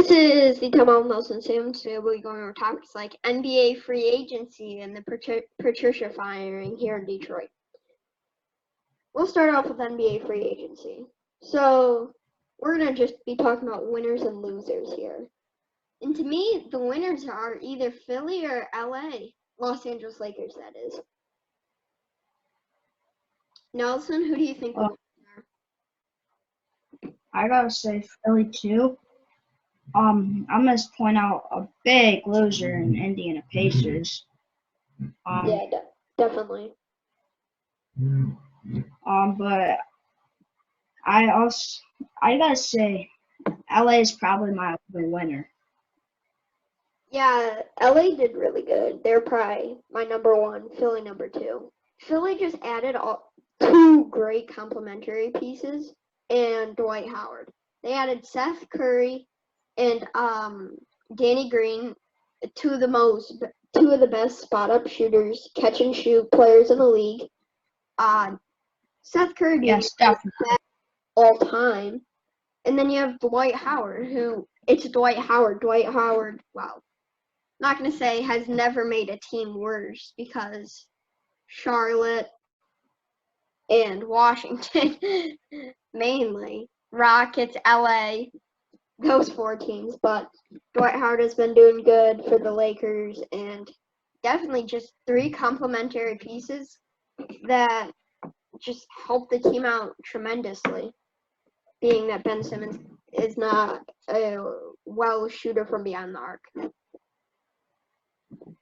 This is the Timeout Nelson Sims. Today we'll be going over topics like NBA free agency and the Patricia firing here in Detroit. We'll start off with NBA free agency. So we're going to just be talking about winners and losers here. And to me, the winners are either Philly or LA. Los Angeles Lakers, that is. Nelson, who do you think the winners are? I gotta say Philly too. I'm gonna point out a big loser in Indiana Pacers. Yeah, definitely. But I gotta say LA is probably my winner. Yeah, LA did really good. They're probably my number one, Philly number two. Philly just added two great complementary pieces and Dwight Howard. They added Seth Curry and Danny Green, two of the best spot up shooters, catch and shoot players in the league. Seth Curry being all time. And then you have Dwight Howard, Dwight Howard, wow. Not going to say has never made a team worse because Charlotte and Washington, mainly, Rockets, LA, those four teams. But Dwight Howard has been doing good for the Lakers and definitely just three complementary pieces that just help the team out tremendously, being that Ben Simmons is not a well shooter from beyond the arc.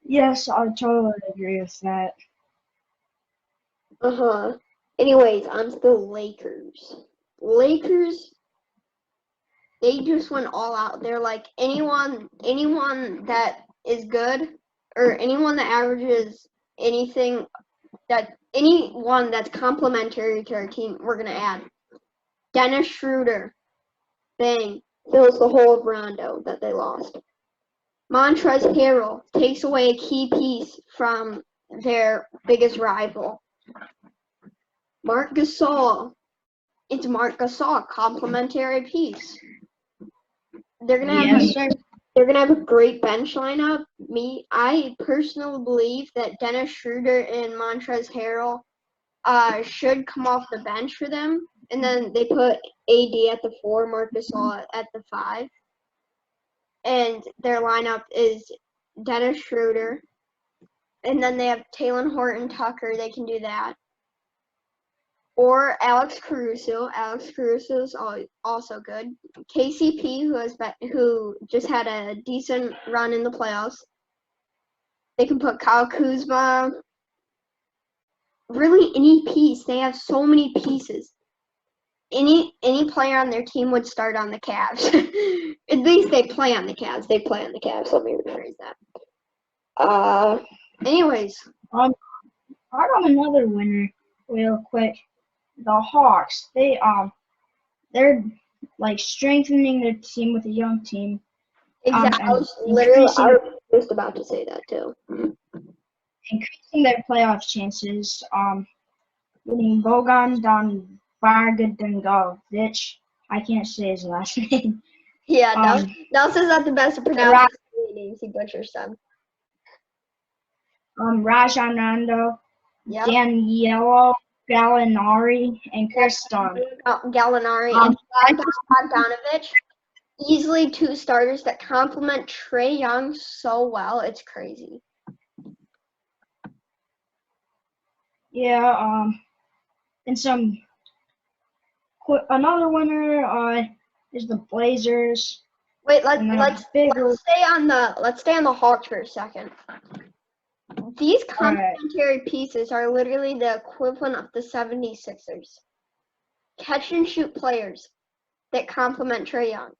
Yes, I totally agree with that. Anyways, on to the Lakers. Lakers, they just went all out. They're like anyone that is good or anyone that averages anyone that's complimentary to our team, we're gonna add. Dennis Schroeder, bang, fills the hole of Rondo that they lost. Montrezl Harrell takes away a key piece from their biggest rival. Marc Gasol. It's Marc Gasol, complimentary piece. They're gonna have a great bench lineup. I personally believe that Dennis Schroeder and Montrezl Harrell should come off the bench for them, and then they put AD at the 4, Marc Gasol at the 5. And their lineup is Dennis Schroeder. And then they have Talen Horton-Tucker. They can do that. Or Alex Caruso. Alex Caruso is also good. KCP, who just had a decent run in the playoffs. They can put Kyle Kuzma. Really, any piece. They have so many pieces. Any player on their team would start on the Cavs. At least they play on the Cavs. Let me rephrase that. Anyways. I got another winner real quick. The Hawks. They're like strengthening their team with a young team. Exactly. I was just about to say that too. Increasing their playoff chances. Getting Bogan Bogdanovic. I can't say his last name. Yeah, Nelson's not the best at pronouncing names. He butchers them. Rajon Rondo, Danilo Gallinari, and Chris Dunn. Gallinari and Bogdanovic. Easily two starters that complement Trae Young so well. It's crazy. Yeah, and another winner is the Blazers. Wait, let's stay on the Hawks for a second. These complementary pieces are literally the equivalent of the 76ers. Catch and shoot players that complement Trae Young.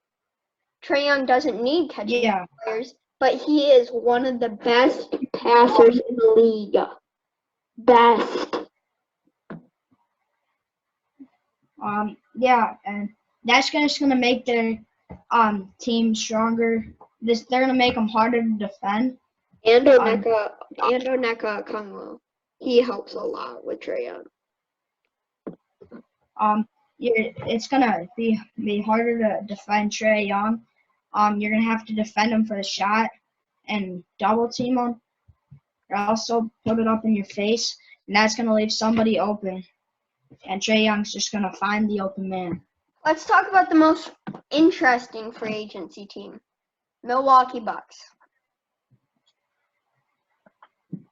Trae Young doesn't need catch and shoot players, but he is one of the best passers in the league. Best. And that's just gonna make their team stronger. They're gonna make them harder to defend. And Onyeka Okongwu, he helps a lot with Trae Young. It's gonna be harder to defend Trae Young, You're gonna have to defend him for the shot and double team him, or also put it up in your face, and that's gonna leave somebody open. And Trae Young's just gonna find the open man. Let's talk about the most interesting free agency team, Milwaukee Bucks.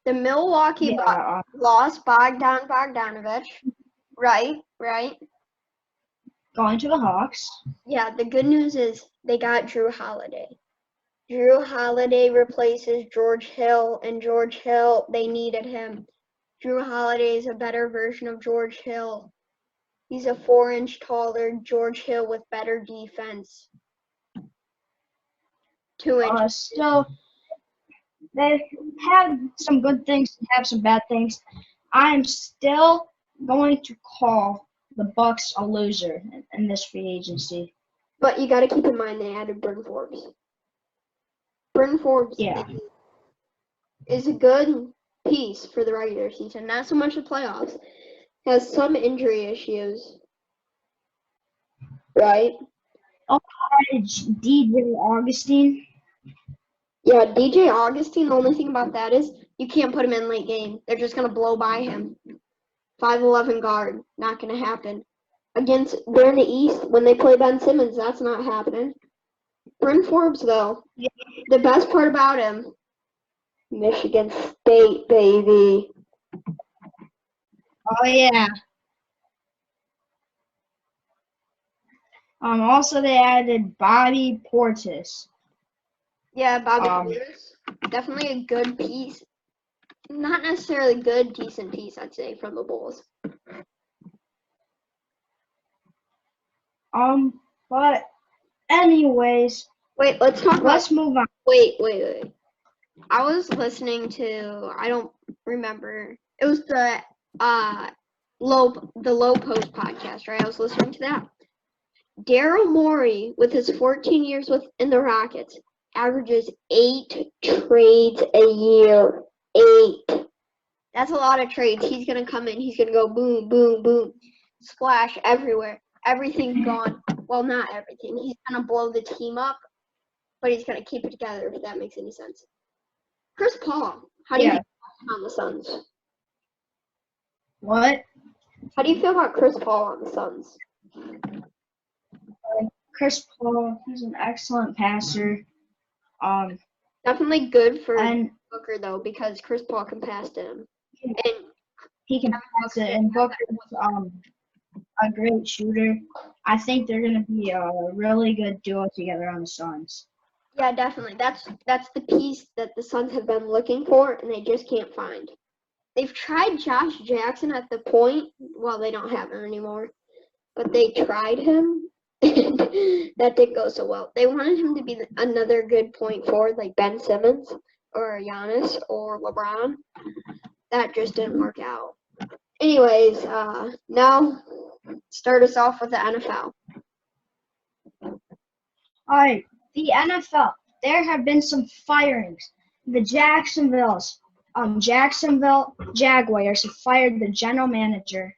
The Milwaukee Bucks lost Bogdan Bogdanovic, right? Going to the Hawks. Yeah, the good news is they got Drew Holiday. Drew Holiday replaces George Hill, and George Hill, they needed him. Drew Holiday is a better version of George Hill. He's a 4-inch taller George Hill with better defense. 2 inches. Still, they have some good things, have some bad things. I'm still going to call the Bucks a loser in this free agency. But you got to keep in mind they added Bryn Forbes. Bryn Forbes is a good piece for the regular season, not so much the playoffs. Has some injury issues, right? Oh, DJ Augustine. Yeah, DJ Augustine, the only thing about that is you can't put him in late game. They're just going to blow by him. 5'11" guard, not going to happen. They're in the East, when they play Ben Simmons, that's not happening. Bryn Forbes, though, the best part about him, Michigan State, baby. Oh, yeah. Also, they added Bobby Portis. Yeah, Bobby Portis, definitely a good piece. Not necessarily good, decent piece, I'd say, from the Bulls. But anyways. Wait, let's move on. Wait. I was listening to, I don't remember. It was the Low Post podcast, right? I was listening to that. Daryl Morey, with his 14 years in the Rockets, averages 8 trades a year. 8. That's a lot of trades. He's going to come in. He's going to go boom, boom, boom. Splash everywhere. Everything's gone. Well, not everything. He's going to blow the team up, but he's going to keep it together, if that makes any sense. Chris Paul, how do you feel on the Suns? What? How do you feel about Chris Paul on the Suns? Chris Paul, he's an excellent passer. Definitely good for Booker, though, because Chris Paul can pass to him. And he can pass it, and Booker's a great shooter. I think they're going to be a really good duo together on the Suns. Yeah, definitely. That's the piece that the Suns have been looking for, and they just can't find. They've tried Josh Jackson at the point. Well, they don't have him anymore, but they tried him. That didn't go so well. They wanted him to be another good point forward like Ben Simmons or Giannis or LeBron. That just didn't work out. Anyways, now start us off with the NFL. All right, the NFL. There have been some firings. The Jacksonville Jaguars have fired the general manager.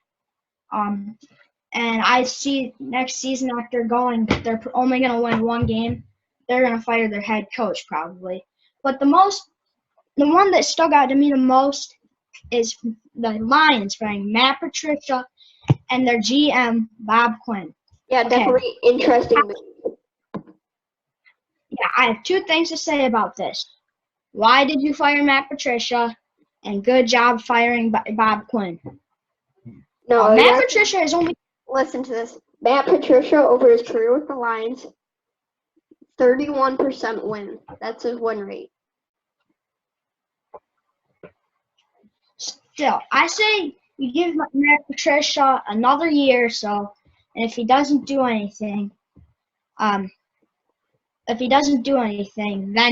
And I see next season after they're only going to win one game, they're going to fire their head coach probably. But the one that stuck out to me the most is the Lions firing Matt Patricia and their GM, Bob Quinn. Yeah, definitely interesting. Yeah, I have 2 things to say about this. Why did you fire Matt Patricia? And good job firing Bob Quinn. No, Matt Patricia is only... Listen to this. Matt Patricia, over his career with the Lions, 31% win. That's his win rate. Still, I say you give Matt Patricia another year or so, and if he doesn't do anything, then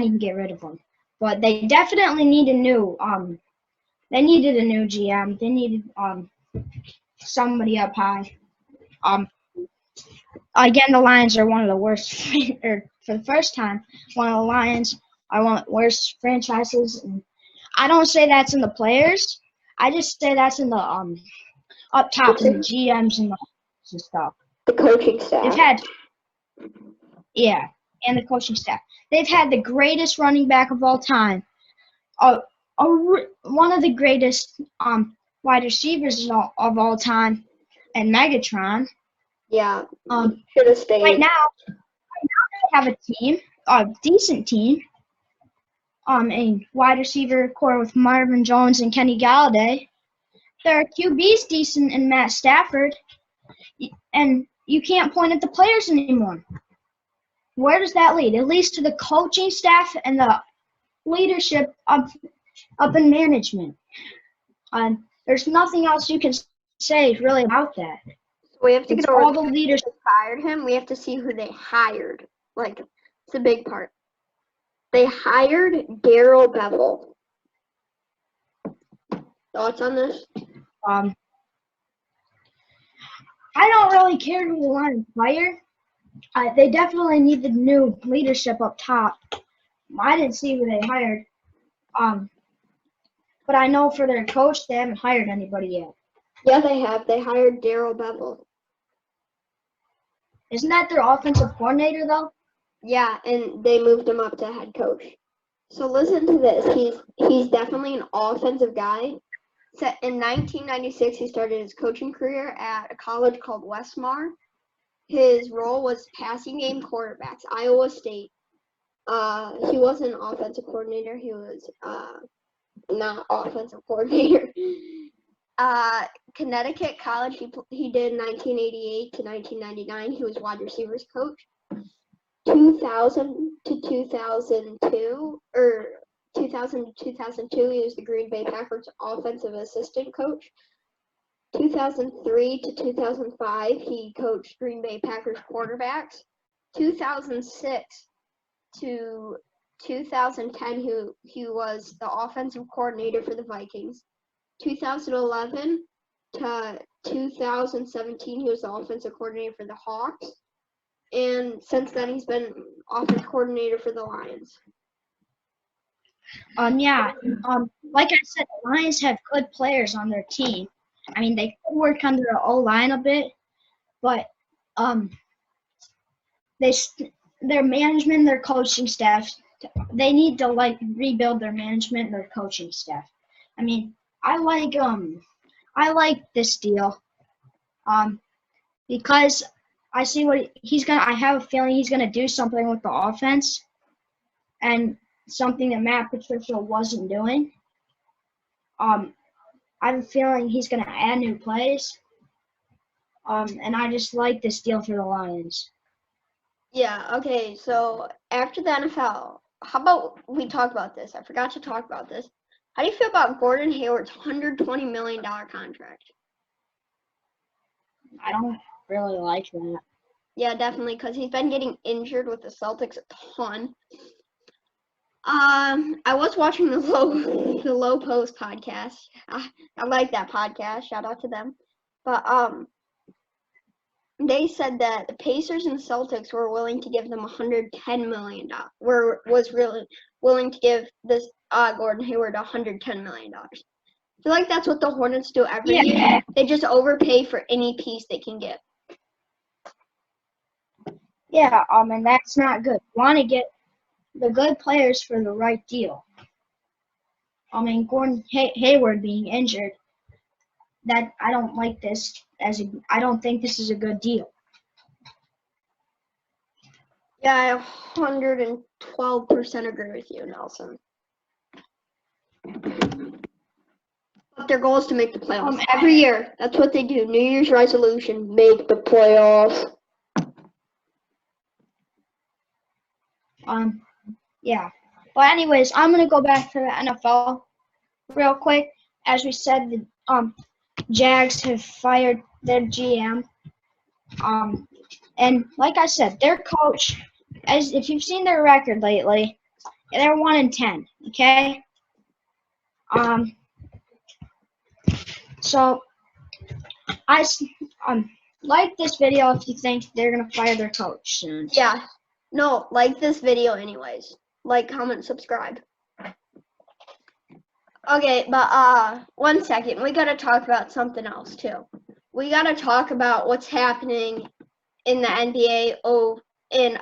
you can get rid of him. But they definitely need they needed a new GM. They needed somebody up high. Again, the Lions are one of the worst, for the first time, one of the Lions are one of the worst franchises. And I don't say that's in the players. I just say that's in the up top and the GMs and the stuff. The coaching staff. Yeah. and the coaching staff. They've had the greatest running back of all time, one of the greatest wide receivers of all time, and Megatron. Yeah, Right should have stayed. now they have a team, a decent team. A wide receiver core with Marvin Jones and Kenny Galladay. Their QB's decent in Matt Stafford, and you can't point at the players anymore. Where does that lead? It leads to the coaching staff and the leadership up in management. There's nothing else you can say really about that. So we have to It's get over all the leaders. who fired him. We have to see who they hired. Like, it's a big part. They hired Darrell Bevell. Thoughts on this? I don't really care who they want to hire. They definitely need the new leadership up top. I didn't see who they hired. But I know for their coach, they haven't hired anybody yet. Yeah, they have. They hired Darrell Bevell. Isn't that their offensive coordinator, though? Yeah, and they moved him up to head coach. So listen to this. He's definitely an offensive guy. So in 1996, he started his coaching career at a college called Westmar. His role was passing game quarterbacks, Iowa State. He wasn't an offensive coordinator. He was not offensive coordinator. Connecticut College, he did 1988 to 1999. He was wide receivers coach. 2000 to 2002, or 2000 to 2002, he was the Green Bay Packers offensive assistant coach. 2003 to 2005, he coached Green Bay Packers quarterbacks. 2006 to 2010, he was the offensive coordinator for the Vikings. 2011 to 2017, he was the offensive coordinator for the Hawks. And since then, he's been offense coordinator for the Lions. Yeah. Like I said, the Lions have good players on their team. I mean, they could work under the O-line a bit, but their management, their coaching staff, they need to rebuild their management and their coaching staff. I mean, I like this deal, because I see what I have a feeling he's gonna do something with the offense, and something that Matt Patricia wasn't doing. I have a feeling he's gonna add new plays. And I just like this deal for the Lions. Yeah, okay, so after the NFL, how about we talk about this? I forgot to talk about this. How do you feel about Gordon Hayward's $120 million contract? I don't really like that. Yeah, definitely, because he's been getting injured with the Celtics a ton. I was watching the Low Post podcast. I like that podcast. Shout out to them. But they said that the Pacers and Celtics were willing to give them $110 million. Was really willing to give this Gordon Hayward $110 million. I feel like that's what the Hornets do every year. They just overpay for any piece they can get. Yeah, and that's not good. You want to get the good players for the right deal. I mean, Gordon Hayward being injured, that I don't like this I don't think this is a good deal. Yeah, I 112% agree with you, Nelson. But their goal is to make the playoffs every year. That's what they do. New Year's resolution: make the playoffs. Yeah. But anyways, I'm gonna go back to the NFL real quick. As we said, the Jags have fired their GM. And like I said, their coach, if you've seen their record lately, they're 1-10. Okay. So I like this video if you think they're gonna fire their coach soon. Yeah. No, like this video anyways. Like, comment, subscribe. Okay, but 1 second. We gotta talk about something else too. We gotta talk about what's happening in the NBA in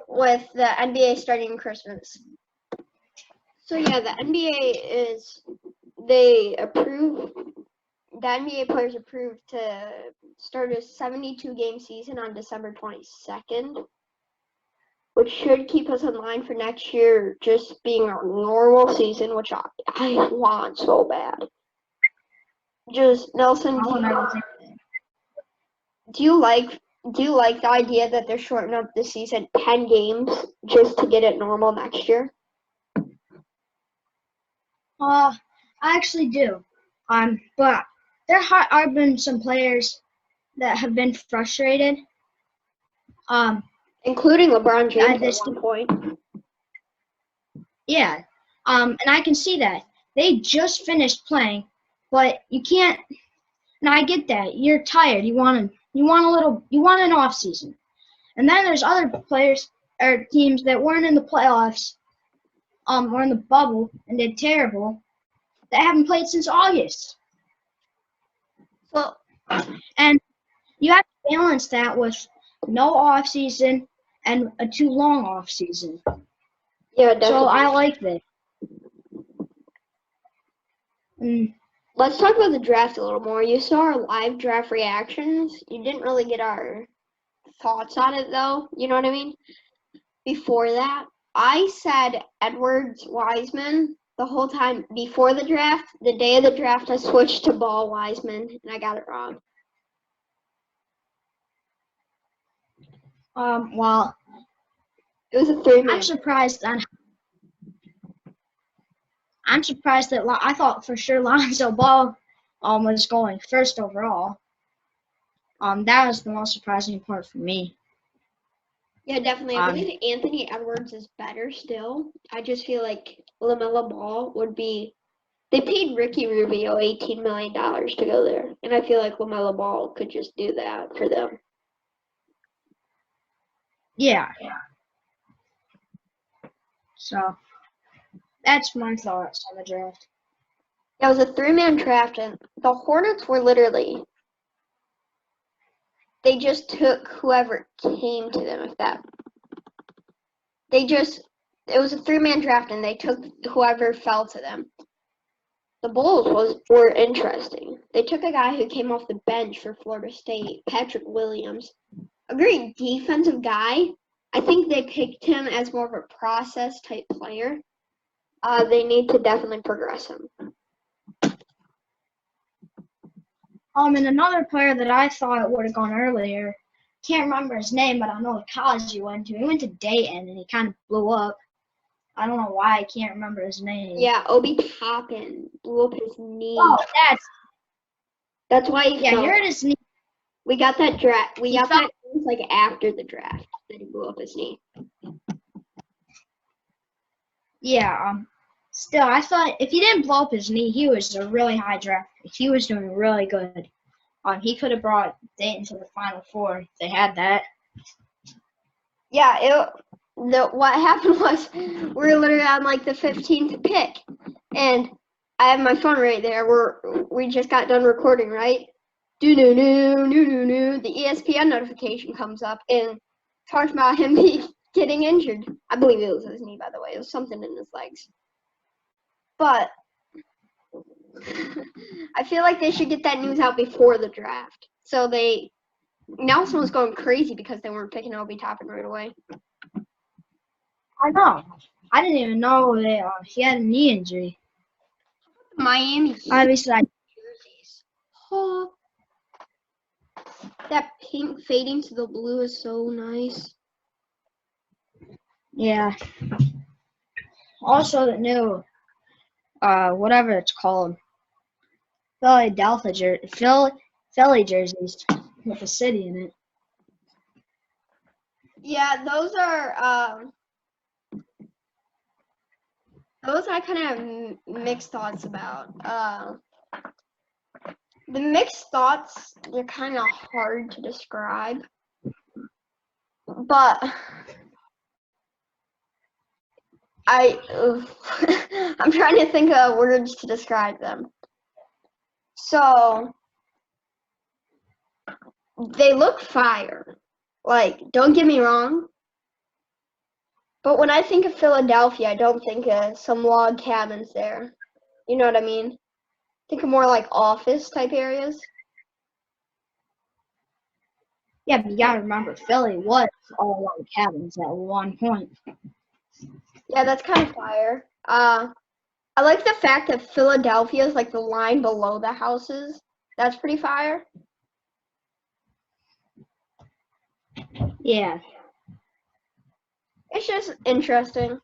with the NBA starting Christmas. So yeah, the NBA players approved to start a 72-game season on December 22nd, which should keep us in line for next year just being our normal season, which I want so bad. Just Nelson, do you like the idea that they're shortening up the season 10 games just to get it normal next year? I actually do. But there have been some players that have been frustrated. Including LeBron James at one point. Yeah. And I can see that. They just finished playing, but you can't. And I get that. You're tired. You want an off season. And then there's other players or teams that weren't in the playoffs, or in the bubble and did terrible, that haven't played since August. Well, and you have to balance that with no off season and a too long off season. Yeah, definitely. So I like that. Let's talk about the draft a little more. You saw our live draft reactions. You didn't really get our thoughts on it, though. You know what I mean? Before that, I said Edwards Wiseman the whole time before the draft. The day of the draft, I switched to Ball Wiseman, and I got it wrong. Well, it was a 3-man. I'm surprised that I thought for sure Lonzo Ball was going first overall. That was the most surprising part for me. Yeah, definitely. I believe Anthony Edwards is better still. I just feel like LaMelo Ball would be. They paid Ricky Rubio $18 million to go there, and I feel like LaMelo Ball could just do that for them. Yeah. So that's my thoughts on the draft. It was a 3-man draft, and the Hornets were literally. They just took whoever came to them. It was a 3-man draft, and they took whoever fell to them. The Bulls were interesting. They took a guy who came off the bench for Florida State, Patrick Williams, a great defensive guy. I think they picked him as more of a process type player. They need to definitely progress him. And another player that I thought would have gone earlier, can't remember his name, but I know the college he went to. He went to Dayton, and he kind of blew up. I don't know why I can't remember his name. Yeah, Obi Toppin blew up his knee. Oh, that's why he fell. He hurt his knee. We got that draft. We got that like after the draft that he blew up his knee. Yeah. Still, I thought if he didn't blow up his knee, he was a really high draft pick. He was doing really good. He could have brought Dayton to the Final Four if they had that. Yeah, what happened was we were literally on like the 15th pick, and I have my phone right there. We just got done recording, right? The ESPN notification comes up and talks about him getting injured. I believe it was his knee, by the way. It was something in his legs. But I feel like they should get that news out before the draft. So Nelson was going crazy because they weren't picking Obi Toppin right away. I know. I didn't even know that he had a knee injury. Miami Heat obviously jerseys. Oh, that pink fading to the blue is so nice. Yeah. Also the new whatever it's called, Philly jerseys with a city in it. Yeah, those I kind of have mixed thoughts about. The mixed thoughts, they're kind of hard to describe, but I'm trying to think of words to describe them. So they look fire. Like, don't get me wrong, but when I think of Philadelphia, I don't think of some log cabins there. You know what I mean? Think of more like office type areas. Yeah, but you gotta remember, Philly was all log cabins at one point. Yeah, that's kind of fire. I like the fact that Philadelphia is like the line below the houses. That's pretty fire. Yeah. It's just interesting.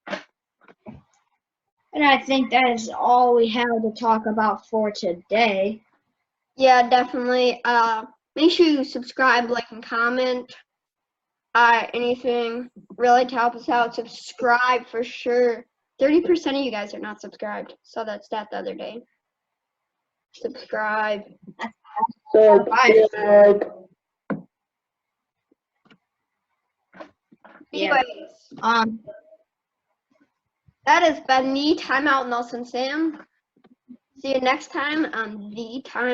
And I think that is all we have to talk about for today. Yeah, definitely. Make sure you subscribe, like, and comment. Anything really to help us out. Subscribe for sure. 30% of you guys are not subscribed. Saw that stat the other day. Subscribe. Yeah. Anyways, Um, that has been the Timeout Nelson Sam. See you next time on the Time.